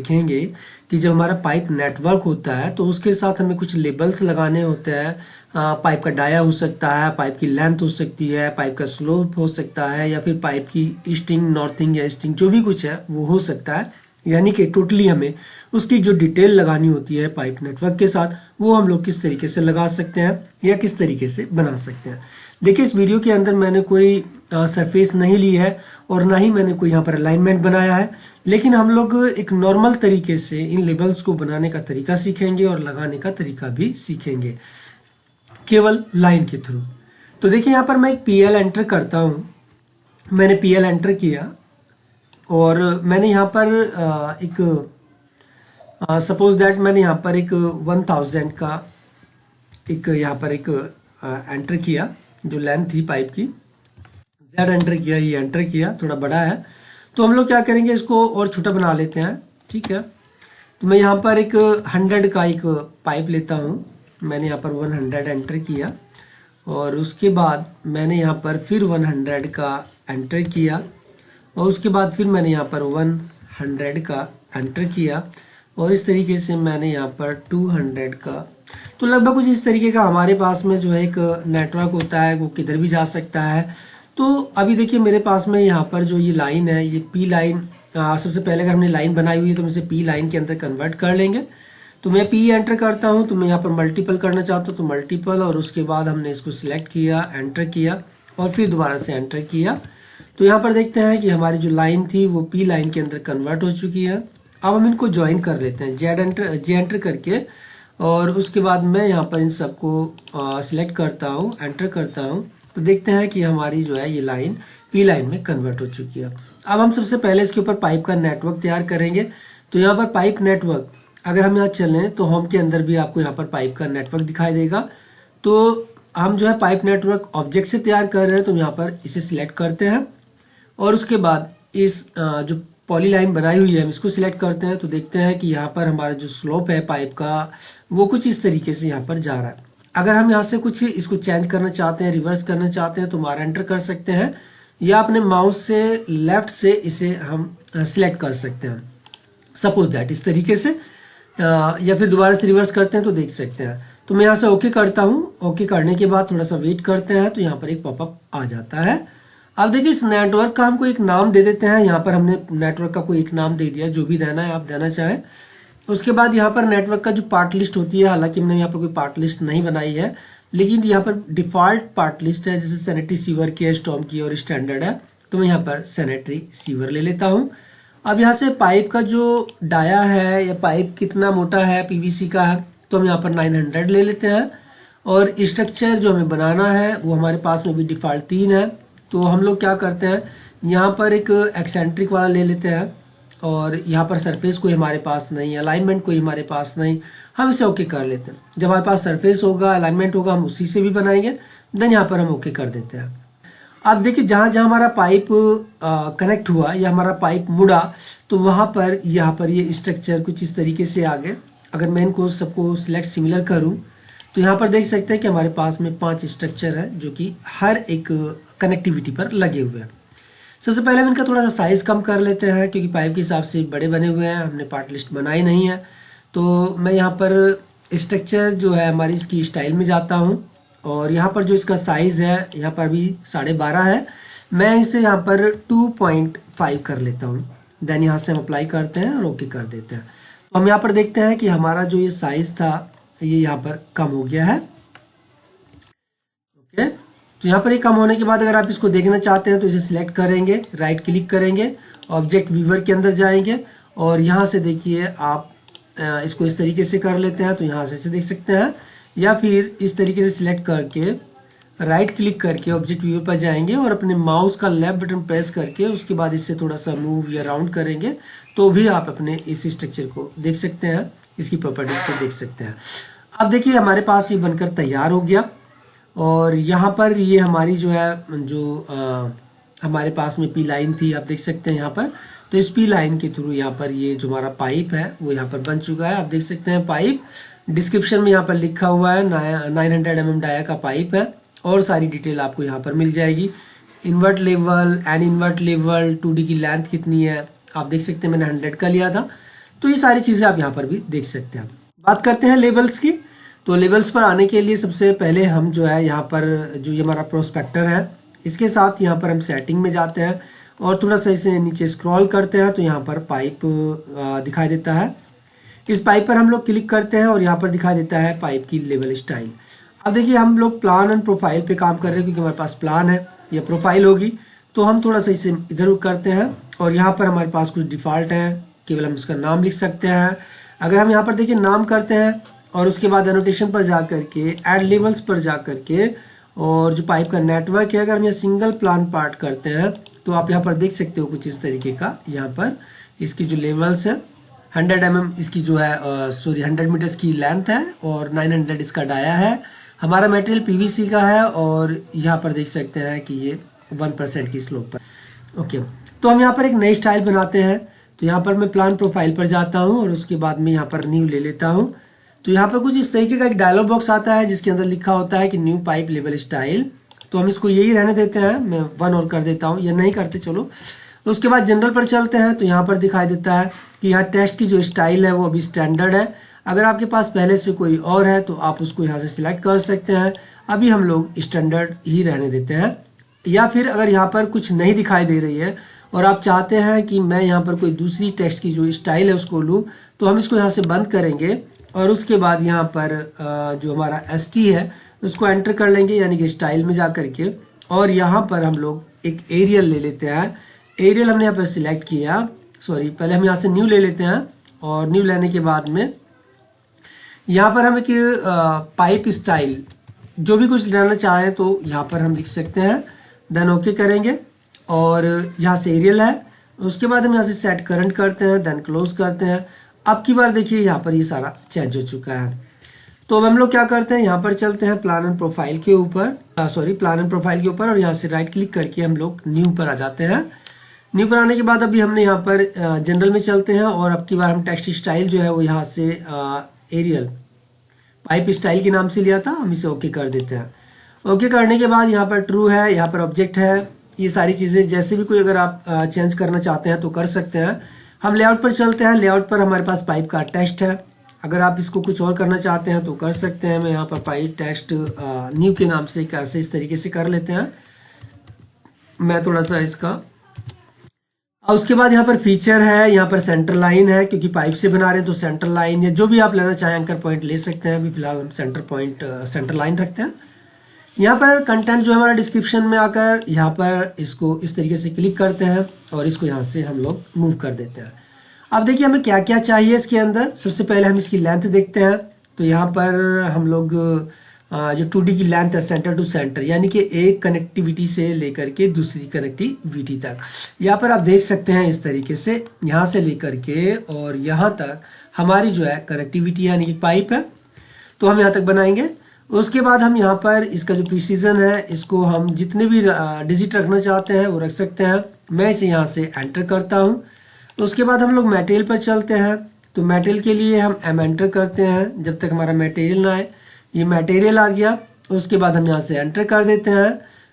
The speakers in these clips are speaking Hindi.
देखेंगे कि जब हमारा पाइप नेटवर्क होता है तो उसके साथ हमें कुछ लेबल्स लगाने होते हैं। पाइप का डाया हो सकता है, पाइप की लेंथ हो सकती है, पाइप का स्लोप हो सकता है, या फिर पाइप की ईस्टिंग, नॉर्थिंग या ईस्टिंग जो भी कुछ है वो हो सकता है। यानी कि टोटली हमें उसकी जो डिटेल लगानी होती है पाइप नेटवर्क के साथ, वो हम लोग किस तरीके से लगा सकते हैं या किस तरीके से बना सकते हैं। देखिए, इस वीडियो के अंदर मैंने कोई सरफेस नहीं ली है और ना ही मैंने कोई यहाँ पर अलाइनमेंट बनाया है, लेकिन हम लोग एक नॉर्मल तरीके से इन लेबल्स को बनाने का तरीका सीखेंगे और लगाने का तरीका भी सीखेंगे केवल लाइन के थ्रू। तो देखिए, यहाँ पर मैं एक पीएल एंटर करता हूँ। मैंने पीएल एंटर किया और मैंने यहाँ पर एक सपोज दैट मैंने यहाँ पर एक 1000 का एक यहाँ पर एक एंटर किया, जो लेंथ थी पाइप की जेड एंटर किया, ये एंटर किया, थोड़ा बड़ा है तो हम लोग क्या करेंगे, इसको और छोटा बना लेते हैं। ठीक है, तो मैं यहाँ पर एक 100 का एक पाइप लेता हूँ। मैंने यहाँ पर 100 एंटर किया और उसके बाद मैंने यहाँ पर फिर 100 का एंटर किया और उसके बाद फिर मैंने यहाँ पर 100 का एंटर किया और इस तरीके से मैंने यहाँ पर 200 का। तो लगभग कुछ इस तरीके का हमारे पास में जो है एक नेटवर्क होता है, वो किधर भी जा सकता है। तो अभी देखिए, मेरे पास में यहाँ पर जो ये लाइन है, ये पी लाइन, सबसे पहले अगर हमने लाइन बनाई हुई है तो हम इसे पी लाइन के अंदर कन्वर्ट कर लेंगे। तो मैं पी एंटर करता हूँ, तो मैं यहाँ पर मल्टीपल करना चाहता हूँ तो मल्टीपल, और उसके बाद हमने इसको सिलेक्ट किया, एंटर किया और फिर दोबारा से एंटर किया। तो यहाँ पर देखते हैं कि हमारी जो लाइन थी वो पी लाइन के अंदर कन्वर्ट हो चुकी है। अब हम इनको ज्वाइन कर लेते हैं जे एंटर करके, और उसके बाद मैं यहाँ पर इन सबको सिलेक्ट करता हूँ, एंटर करता हूँ। तो देखते हैं कि हमारी जो है ये लाइन पी लाइन में कन्वर्ट हो चुकी है। अब हम सबसे पहले इसके ऊपर पाइप का नेटवर्क तैयार करेंगे। तो यहाँ पर पाइप नेटवर्क, अगर हम यहाँ चलें तो होम के अंदर भी आपको यहाँ पर पाइप का नेटवर्क दिखाई देगा। तो हम जो है पाइप नेटवर्क ऑब्जेक्ट से तैयार कर रहे हैं, तो यहाँ पर इसे सिलेक्ट करते हैं और उसके बाद इस जो पॉली लाइन बनाई हुई है हम इसको सिलेक्ट करते हैं। तो देखते हैं कि यहाँ पर हमारा जो स्लोप है पाइप का वो कुछ इस तरीके से यहाँ पर जा रहा है। अगर हम यहाँ से कुछ इसको चेंज करना चाहते हैं, रिवर्स करना चाहते हैं, तो हमारा एंटर कर सकते हैं या अपने माउस से लेफ्ट से इसे हम सिलेक्ट कर सकते हैं, सपोज दैट इस तरीके से, या फिर दोबारा से रिवर्स करते हैं तो देख सकते हैं। तो मैं यहाँ से ओके करता हूँ। ओके करने के बाद थोड़ा सा वेट करते हैं तो यहाँ पर एक पॉपअप आ जाता है। अब देखिए, इस नेटवर्क का हमको एक नाम दे देते हैं। यहाँ पर हमने नेटवर्क का कोई एक नाम दे दिया, जो भी देना है आप देना चाहें। उसके बाद यहाँ पर नेटवर्क का जो पार्ट लिस्ट होती है, हालांकि हमने यहाँ पर कोई पार्ट लिस्ट नहीं बनाई है, लेकिन यहाँ पर डिफॉल्ट पार्ट लिस्ट है, जैसे सैनिटरी सीवर की है, स्टॉर्म की और स्टैंडर्ड है। तो मैं यहाँ पर सैनिटरी सीवर ले लेता हूँ। अब यहाँ से पाइप का जो डाया है या पाइप कितना मोटा है, पीवीसी का है, तो हम यहाँ पर 900 ले लेते हैं। और स्ट्रक्चर जो हमें बनाना है वो हमारे पास में भी डिफ़ॉल्ट 3 है। तो हम लोग क्या करते हैं, यहाँ पर एक एक्सेंट्रिक वाला ले लेते हैं और यहाँ पर सरफेस कोई हमारे पास नहीं, अलाइनमेंट कोई हमारे पास नहीं, हम इसे ओके कर लेते हैं। जब हमारे पास सरफेस होगा, अलाइनमेंट होगा, हम उसी से भी बनाएंगे, देन यहाँ पर हम ओके कर देते हैं। अब देखिए, जहाँ जहाँ हमारा पाइप कनेक्ट हुआ या हमारा पाइप मुड़ा, तो वहाँ पर यहाँ पर ये स्ट्रक्चर कुछ इस तरीके से आ गए। अगर मैं इनको सबको सिलेक्ट सिमिलर करूँ तो यहाँ पर देख सकते हैं कि हमारे पास में 5 स्ट्रक्चर है जो कि हर एक कनेक्टिविटी पर लगे हुए हैं। सबसे पहले हम इनका थोड़ा सा साइज़ कम कर लेते हैं, क्योंकि पाइप के हिसाब से बड़े बने हुए हैं, हमने पार्ट लिस्ट बनाई नहीं है। तो मैं यहाँ पर स्ट्रक्चर जो है हमारी इसकी स्टाइल में जाता हूँ और यहाँ पर जो इसका साइज़ है यहाँ पर भी 12.5 है। मैं इसे यहाँ पर 2.5 कर लेता हूँ। देन यहाँ से हम अप्लाई करते हैं और ओके कर देते हैं। तो हम यहाँ पर देखते हैं कि हमारा जो ये साइज़ था ये यहाँ पर कम हो गया है। ओके, तो यहाँ पर ये कम होने के बाद अगर आप इसको देखना चाहते हैं तो इसे सिलेक्ट करेंगे, राइट क्लिक करेंगे, ऑब्जेक्ट व्यूअर के अंदर जाएंगे और यहाँ से देखिए आप इसको इस तरीके से कर लेते हैं तो यहाँ से इसे देख सकते हैं, या फिर इस तरीके से सिलेक्ट करके राइट क्लिक करके ऑब्जेक्ट व्यूअर पर जाएंगे और अपने माउस का लेफ्ट बटन प्रेस करके उसके बाद इससे थोड़ा सा मूव या राउंड करेंगे तो भी आप अपने इस स्ट्रक्चर को देख सकते हैं, इसकी प्रॉपर्टीज को देख सकते हैं। अब देखिए, हमारे पास ये बनकर तैयार हो गया और यहाँ पर ये हमारी जो है जो हमारे पास में पी लाइन थी, आप देख सकते हैं यहाँ पर। तो इस पी लाइन के थ्रू यहाँ पर ये जो हमारा पाइप है वो यहाँ पर बन चुका है। आप देख सकते हैं पाइप, डिस्क्रिप्शन में यहाँ पर लिखा हुआ है 900 mm डाया का पाइप है और सारी डिटेल आपको यहाँ पर मिल जाएगी। Invert level, an invert level, 2D की लेंथ कितनी है आप देख सकते हैं, मैंने 100 का लिया था। तो ये सारी चीज़ें आप यहाँ पर भी देख सकते हैं। बात करते हैं लेबल्स की। तो लेबल्स पर आने के लिए सबसे पहले हम जो है यहाँ पर जो ये हमारा प्रोस्पेक्टर है इसके साथ यहाँ पर हम सेटिंग में जाते हैं और थोड़ा सा इसे नीचे स्क्रॉल करते हैं तो यहाँ पर पाइप दिखाई देता है। इस पाइप पर हम लोग क्लिक करते हैं और यहाँ पर दिखाई देता है पाइप की लेवल स्टाइल। अब देखिए हम लोग प्लान एंड प्रोफाइल पे काम कर रहे हैं क्योंकि हमारे पास प्लान है या प्रोफाइल होगी, तो हम थोड़ा सा इसे इधर करते हैं और यहाँ पर हमारे पास कुछ डिफ़ॉल्ट है, केवल हम उसका नाम लिख सकते हैं। अगर हम यहाँ पर देखिए नाम करते हैं और उसके बाद एनोटेशन पर जा करके ऐड लेवल्स पर जा करके और जो पाइप का नेटवर्क है अगर हम यहाँ सिंगल प्लान पार्ट करते हैं तो आप यहाँ पर देख सकते हो कुछ इस तरीके का। यहाँ पर इसकी जो लेवल्स है 100 mm इसकी जो है 100 मीटर्स की लेंथ है और 900 इसका डाया है। हमारा मटेरियल पीवीसी का है और यहाँ पर देख सकते हैं कि ये 1% की स्लोप पर। ओके, तो हम यहाँ पर एक नई स्टाइल बनाते हैं। तो यहाँ पर मैं प्लान प्रोफाइल पर जाता हूँ और उसके बाद में यहाँ पर न्यू ले लेता हूँ। तो यहाँ पर कुछ इस तरीके का एक डायलॉग बॉक्स आता है जिसके अंदर लिखा होता है कि न्यू पाइप लेवल स्टाइल। तो हम इसको यही रहने देते हैं, मैं 1 और कर देता हूँ या नहीं करते चलो। तो उसके बाद जनरल पर चलते हैं तो यहाँ पर दिखाई देता है कि यहाँ टेक्स्ट की जो स्टाइल है वो अभी स्टैंडर्ड है। अगर आपके पास पहले से कोई और है तो आप उसको यहाँ से सिलेक्ट कर सकते हैं। अभी हम लोग स्टैंडर्ड ही रहने देते हैं। या फिर अगर यहाँ पर कुछ नहीं दिखाई दे रही है और आप चाहते हैं कि मैं यहाँ पर कोई दूसरी टेक्स्ट की जो स्टाइल है उसको लूँ तो हम इसको यहाँ से बंद करेंगे और उसके बाद यहाँ पर जो हमारा ST है उसको एंटर कर लेंगे यानी कि स्टाइल में जा करके और यहाँ पर हम लोग एक एरियल ले लेते हैं। एरियल हमने यहाँ पर सिलेक्ट किया, सॉरी पहले हम यहाँ से न्यू ले लेते हैं और न्यू लेने के बाद में यहाँ पर हम एक पाइप स्टाइल जो भी कुछ लेना चाहें तो यहाँ पर हम लिख सकते हैं। देन ओके करेंगे और यहाँ से एरियल है, उसके बाद हम यहाँ से सेट करंट करते हैं, देन क्लोज करते हैं। अब की बार देखिए यहाँ पर ये सारा चेंज हो चुका है। तो अब हम लोग क्या करते हैं, यहाँ पर चलते हैं प्लान एंड प्रोफाइल के ऊपर, प्लान एंड प्रोफाइल के ऊपर और यहाँ से राइट क्लिक करके हम लोग न्यू पर आ जाते हैं। न्यू पर आने के बाद अभी हमने यहाँ पर जनरल में चलते हैं और अब की बार हम टेक्स्ट स्टाइल जो है वो यहाँ से एरियल पाइप स्टाइल के नाम से लिया था, हम इसे ओके कर देते हैं। ओके करने के बाद यहाँ पर ट्रू है, यहाँ पर ऑब्जेक्ट है, ये सारी चीज़ें जैसे भी कोई अगर आप चेंज करना चाहते हैं तो कर सकते हैं। हम लेआउट पर चलते हैं। लेआउट पर हमारे पास पाइप का टेक्स्ट है, अगर आप इसको कुछ और करना चाहते हैं तो कर सकते हैं। मैं यहाँ पर पाइप टेक्स्ट न्यू के नाम से कैसे इस तरीके से कर लेते हैं, मैं थोड़ा सा इसका। उसके बाद यहाँ पर फीचर है, यहाँ पर सेंटर लाइन है क्योंकि पाइप से बना रहे हैं तो सेंटर लाइन या जो भी आप लेना चाहें एंकर पॉइंट ले सकते हैं। अभी फिलहाल हम सेंटर लाइन रखते हैं। यहाँ पर कंटेंट जो हमारा डिस्क्रिप्शन में आकर यहाँ पर इसको इस तरीके से क्लिक करते हैं और इसको यहाँ से हम लोग मूव कर देते हैं। अब देखिए हमें क्या क्या चाहिए इसके अंदर। सबसे पहले हम इसकी लेंथ देखते हैं। तो यहाँ पर हम लोग जो 2D की लेंथ है सेंटर टू सेंटर यानी कि एक कनेक्टिविटी से लेकर के दूसरी कनेक्टिविटी तक, यहाँ पर आप देख सकते हैं इस तरीके से यहाँ से लेकर के और यहाँ तक हमारी जो है कनेक्टिविटी यानी कि पाइप है, तो हम यहाँ तक बनाएंगे। उसके बाद हम यहाँ पर इसका जो प्रिसीजन है इसको हम जितने भी डिजिट रखना चाहते हैं वो रख सकते हैं। मैं इसे यहाँ से एंटर करता हूँ। उसके बाद हम लोग मटेरियल पर चलते हैं। तो मटेरियल के लिए हम एंटर करते हैं जब तक हमारा मटेरियल ना आए। ये मटेरियल आ गया, उसके बाद हम यहाँ से एंटर कर देते हैं।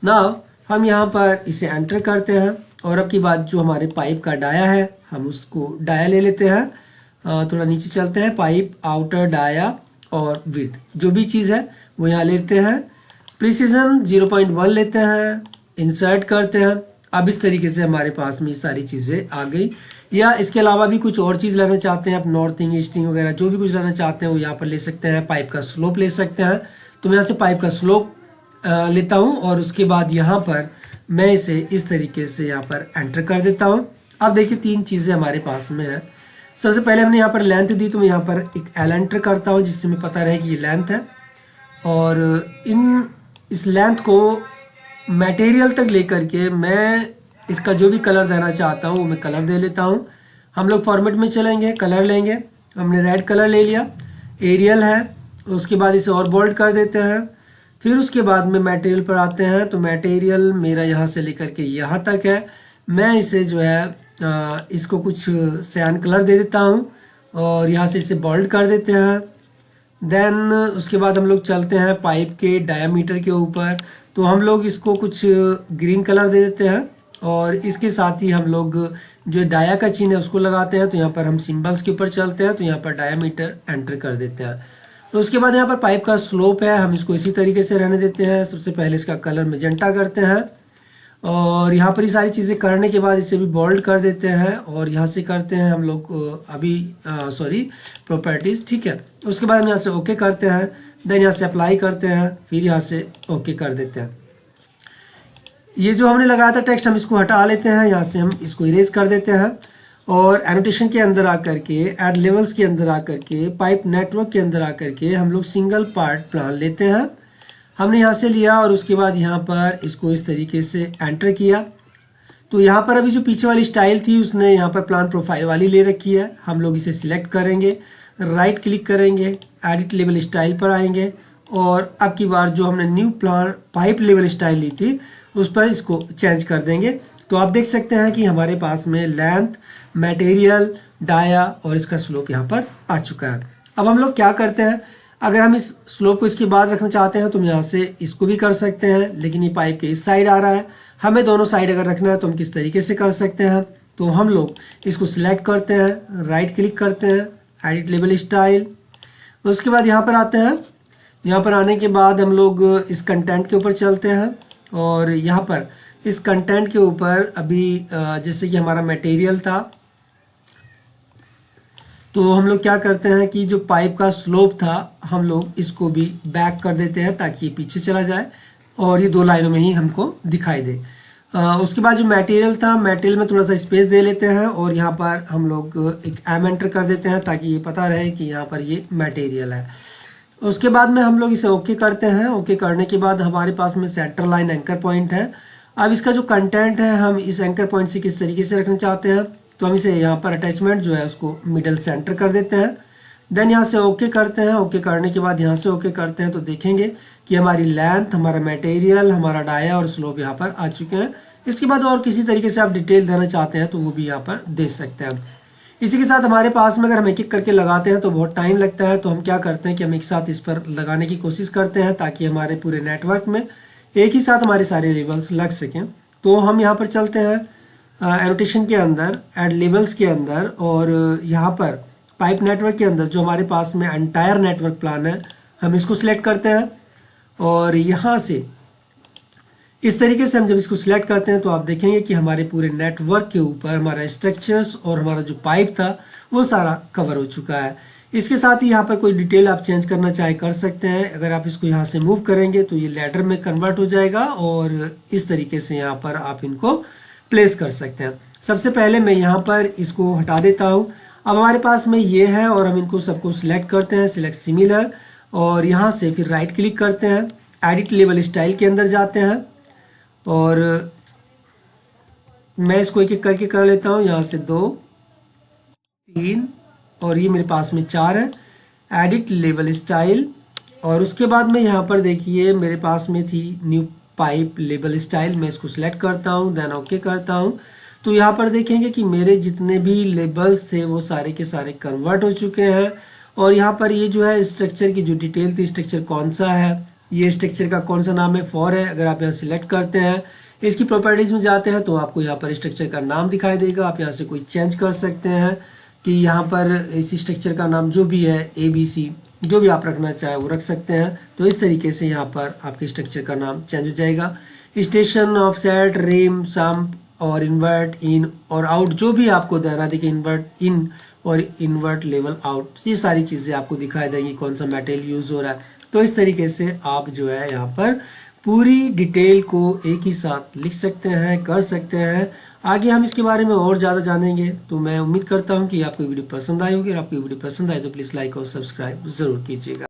नाउ हम यहाँ पर इसे एंटर करते हैं और अब की बात जो हमारे पाइप का डाया है हम उसको डाया ले लेते हैं। थोड़ा नीचे चलते हैं, पाइप आउटर डाया और विड्थ जो भी चीज़ है वो यहाँ लेते हैं। प्रिसीजन 0.1 लेते हैं, इंसर्ट करते हैं। अब इस तरीके से हमारे पास में सारी चीज़ें आ गई। या इसके अलावा भी कुछ और चीज़ लेना चाहते हैं आप, नॉर्थिंग ईस्टिंग वगैरह जो भी कुछ लेना चाहते हैं वो यहाँ पर ले सकते हैं। पाइप का स्लोप ले सकते हैं, तो मैं यहाँ से पाइप का स्लोप लेता हूँ और उसके बाद यहाँ पर मैं इसे इस तरीके से यहाँ पर एंटर कर देता हूँ। अब देखिए 3 चीज़ें हमारे पास में है। सबसे पहले हमने यहाँ पर लेंथ दी, तो मैं यहाँ पर एक एल एंटर करता हूँ जिससे हमें पता रहे कि ये लेंथ है और इस लेंथ को मटेरियल तक लेकर के मैं इसका जो भी कलर देना चाहता हूँ वो मैं कलर दे लेता हूँ। हम लोग फॉर्मेट में चलेंगे, कलर लेंगे। हमने रेड कलर ले लिया, एरियल है, उसके बाद इसे और बोल्ड कर देते हैं। फिर उसके बाद में मटेरियल पर आते हैं। तो मटेरियल मेरा यहाँ से लेकर के यहाँ तक है। मैं इसे जो है इसको कुछ सयान कलर दे देता हूँ और यहाँ से इसे बोल्ड कर देते हैं। देन उसके बाद हम लोग चलते हैं पाइप के डायामीटर के ऊपर। तो हम लोग इसको कुछ ग्रीन कलर दे देते हैं और इसके साथ ही हम लोग जो डाया का चिन्ह है उसको लगाते हैं, तो यहाँ पर हम सिंबल्स के ऊपर चलते हैं, तो यहाँ पर डायामीटर एंटर कर देते हैं। तो उसके बाद यहाँ पर पाइप का स्लोप है, हम इसको इसी तरीके से रहने देते हैं। सबसे पहले इसका कलर मेजेंटा करते हैं और यहाँ पर ये सारी चीज़ें करने के बाद इसे भी बोल्ड कर देते हैं और यहाँ से करते हैं हम लोग अभी सॉरी प्रॉपर्टीज, ठीक है। उसके बाद हम यहाँ से ओके करते हैं, देन यहाँ से अप्लाई करते हैं, फिर यहाँ से ओके कर देते हैं। ये जो हमने लगाया था टेक्स्ट हम इसको हटा लेते हैं, यहाँ से हम इसको इरेज कर देते हैं और एनोटेशन के अंदर आकर के, एड लेवल्स के अंदर आकर के, पाइप नेटवर्क के अंदर आकर के हम लोग सिंगल पार्ट प्लान लेते हैं। हमने यहाँ से लिया और उसके बाद यहाँ पर इसको इस तरीके से एंटर किया। तो यहाँ पर अभी जो पीछे वाली स्टाइल थी उसने यहाँ पर प्लान प्रोफाइल वाली ले रखी है। हम लोग इसे सिलेक्ट करेंगे, राइट क्लिक करेंगे, एडिट लेवल स्टाइल पर आएंगे और अब की बार जो हमने न्यू प्लान पाइप लेवल स्टाइल ली थी उस पर इसको चेंज कर देंगे। तो आप देख सकते हैं कि हमारे पास में लेंथ, मटेरियल, डाया और इसका स्लोप यहाँ पर आ चुका है। अब हम लोग क्या करते हैं, अगर हम इस स्लोप को इसके बाद रखना चाहते हैं तो हम यहाँ से इसको भी कर सकते हैं, लेकिन ये पाइप के इस साइड आ रहा है। हमें दोनों साइड अगर रखना है तो हम किस तरीके से कर सकते हैं, तो हम लोग इसको सिलेक्ट करते हैं, राइट क्लिक करते हैं, एडिट लेवल स्टाइल, उसके बाद यहाँ पर आते हैं। यहाँ पर आने के बाद हम लोग इस कंटेंट के ऊपर चलते हैं और यहाँ पर इस कंटेंट के ऊपर अभी जैसे कि हमारा मटेरियल था, तो हम लोग क्या करते हैं कि जो पाइप का स्लोप था हम लोग इसको भी बैक कर देते हैं ताकि ये पीछे चला जाए और ये दो लाइनों में ही हमको दिखाई दे। उसके बाद जो मटेरियल था, मटेरियल में थोड़ा सा स्पेस दे लेते हैं और यहाँ पर हम लोग एक एम एंटर कर देते हैं ताकि ये पता रहे कि यहाँ पर ये मटेरियल है। उसके बाद में हम लोग इसे ओके करते हैं। ओके करने के बाद हमारे पास में सेंटर लाइन एंकर पॉइंट है। अब इसका जो कंटेंट है हम इस एंकर पॉइंट से किस तरीके से रखना चाहते हैं, तो हम इसे यहाँ पर अटैचमेंट जो है उसको मिडल सेंटर कर देते हैं। देन यहाँ से ओके करते हैं। ओके करने के बाद यहाँ से ओके करते हैं तो देखेंगे कि हमारी लेंथ, हमारा मटेरियल, हमारा डाया और स्लोप यहाँ पर आ चुके हैं। इसके बाद और किसी तरीके से आप डिटेल देना चाहते हैं तो वो भी यहाँ पर दे सकते हैं। इसी के साथ हमारे पास में अगर हम एक एक करके लगाते हैं तो बहुत टाइम लगता है, तो हम क्या करते हैं कि हम एक साथ इस पर लगाने की कोशिश करते हैं ताकि हमारे पूरे नेटवर्क में एक ही साथ हमारे सारे लेबल्स लग सकें। तो हम यहाँ पर चलते हैं एनोटेशन के अंदर, एड लेबल्स के अंदर और यहाँ पर पाइप नेटवर्क के अंदर जो हमारे पास में एंटायर नेटवर्क प्लान है हम इसको सिलेक्ट करते हैं और यहाँ से इस तरीके से हम जब इसको सिलेक्ट करते हैं तो आप देखेंगे कि हमारे पूरे नेटवर्क के ऊपर हमारा स्ट्रक्चर्स और हमारा जो पाइप था वो सारा कवर हो चुका है। इसके साथ ही यहाँ पर कोई डिटेल आप चेंज करना चाहे कर सकते हैं। अगर आप इसको यहाँ से मूव करेंगे तो ये लैडर में कन्वर्ट हो जाएगा और इस तरीके से यहाँ पर आप इनको प्लेस कर सकते हैं। सबसे पहले मैं यहाँ पर इसको हटा देता हूँ। अब हमारे पास में ये है और हम इनको सबको सिलेक्ट करते हैं, सिलेक्ट सिमिलर, और यहाँ से फिर राइट क्लिक करते हैं, एडिट लेबल स्टाइल के अंदर जाते हैं और मैं इसको एक एक करके कर लेता हूँ। यहाँ से 2, 3 और ये मेरे पास में 4 है, एडिट लेबल स्टाइल। और उसके बाद में यहाँ पर देखिए मेरे पास में थी न्यू पाइप लेबल स्टाइल, मैं इसको सिलेक्ट करता हूँ, देन ओके करता हूँ। तो यहाँ पर देखेंगे कि मेरे जितने भी लेबल्स थे वो सारे के सारे कन्वर्ट हो चुके हैं। और यहाँ पर ये जो है स्ट्रक्चर की जो डिटेल थी, स्ट्रक्चर कौन सा है, ये स्ट्रक्चर का कौन सा नाम है, फॉर है। अगर आप यहाँ सिलेक्ट करते हैं, इसकी प्रॉपर्टीज में जाते हैं तो आपको यहाँ पर स्ट्रक्चर का नाम दिखाई देगा। आप यहाँ से कोई चेंज कर सकते हैं कि यहाँ पर इस स्ट्रक्चर का नाम जो भी है ABC, जो भी आप रखना चाहे वो रख सकते हैं। तो इस तरीके से यहाँ पर आपके स्ट्रक्चर का नाम चेंज हो जाएगा। स्टेशन, ऑफसेट, रिम, सम्प और इन्वर्ट इन और आउट जो भी आपको देना, देखिए इन्वर्ट इन और इन्वर्ट लेवल आउट, ये सारी चीज़ें आपको दिखाई देंगी कौन सा मटेरियल यूज़ हो रहा है। तो इस तरीके से आप जो है यहाँ पर पूरी डिटेल को एक ही साथ लिख सकते हैं, कर सकते हैं। आगे हम इसके बारे में और ज़्यादा जानेंगे। तो मैं उम्मीद करता हूँ कि आपको वीडियो पसंद आई होगी। अगर आपको वीडियो पसंद आए तो प्लीज़ लाइक और सब्सक्राइब ज़रूर कीजिएगा।